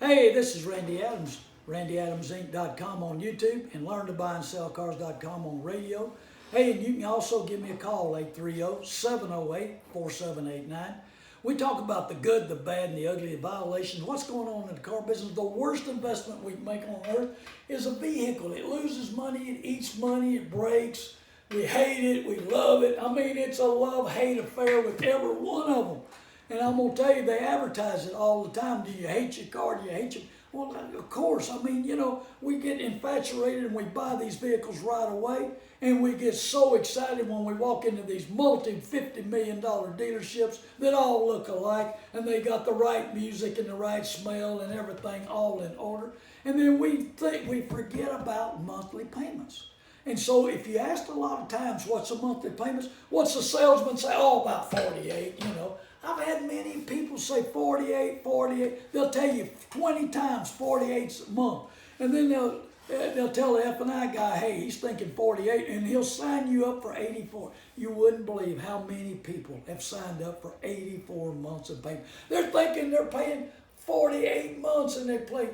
Hey, this is Randy Adams, randyadamsinc.com on YouTube and learntobuyandSellCars.com on radio. Hey, and you can also give me a call, 830-708-4789. We talk about the good, the bad, and the ugly, the violations, what's going on in the car business. The worst investment we can make on earth is a vehicle. It loses money, it eats money, it breaks. We hate it, we love it. I mean, it's a love-hate affair with every one of them. And I'm going to tell you, they advertise it all the time. Do you hate your car? Do you hate your... Well, of course. I mean, we get infatuated and we buy these vehicles right away. And we get so excited when we walk into these multi-$50 million dealerships that all look alike. And they got the right music and the right smell and everything all in order. And then we forget about monthly payments. And so if you ask a lot of times what's the monthly payments, what's the salesman say? Oh, about 48, I've had many people say 48. They'll tell you 20 times 48's a month. And then they'll tell the F&I guy, hey, he's thinking 48, and he'll sign you up for 84. You wouldn't believe how many people have signed up for 84 months of payment. They're thinking they're paying 48 months, and they pay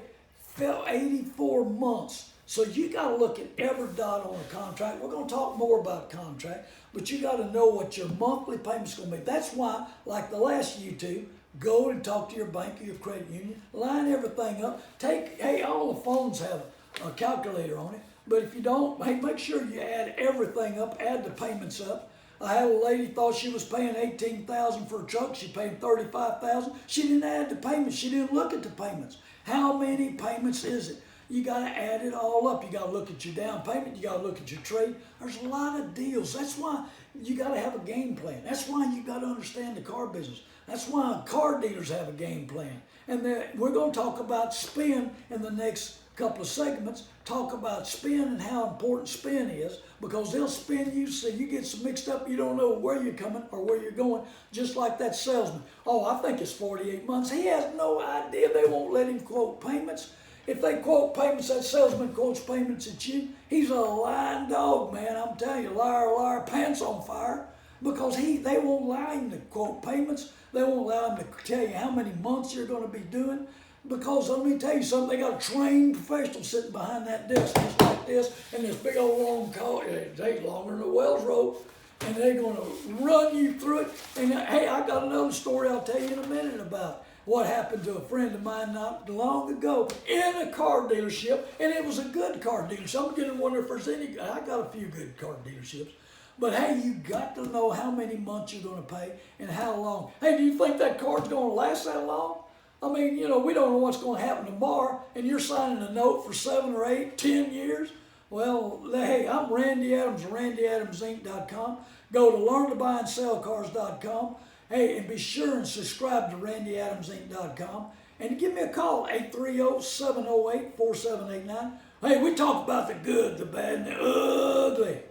84 months. So you got to look at every dot on a contract. We're going to talk more about contract, but you got to know what your monthly payment's going to be. That's why, like the last YouTube, go and talk to your bank or your credit union, line everything up. Hey, all the phones have a calculator on it, but if you don't, hey, make sure you add everything up, add the payments up. I had a lady thought she was paying $18,000 for a truck. She paid $35,000. She didn't add the payments. She didn't look at the payments. How many payments is it? You got to add it all up. You got to look at your down payment. You got to look at your trade. There's a lot of deals. That's why you got to have a game plan. That's why you got to understand the car business. That's why car dealers have a game plan. And we're going to talk about spin in the next couple of segments. Talk about spin and how important spin is, because they'll spin you so you get so mixed up you don't know where you're coming or where you're going, just like that salesman. Oh, I think it's 48 months. He has no idea. They won't let him quote payments. If they quote payments, that salesman quotes payments at you, he's a lying dog, man. I'm telling you, liar, liar, pants on fire. Because they won't allow him to quote payments. They won't allow him to tell you how many months you're going to be doing. Because let me tell you something, they got a trained professional sitting behind that desk just like this, and this big old long car, it takes longer than a Wells rope, and they're going to run you through it. And hey, I got another story I'll tell you in a minute about what happened to a friend of mine not long ago in a car dealership, and it was a good car dealership. I'm getting to wonder if there's any. I got a few good car dealerships, but hey, you got to know how many months you're going to pay and how long. Hey, do you think that car's going to last that long? I mean, we don't know what's going to happen tomorrow, and you're signing a note for 7 or 8, 10 years. Well, hey, I'm Randy Adams, randyadamsinc.com. Go to learntobuyandSellCars.com. Hey, and be sure and subscribe to randyadamsinc.com. And give me a call, 830-708-4789. Hey, we talk about the good, the bad, and the ugly.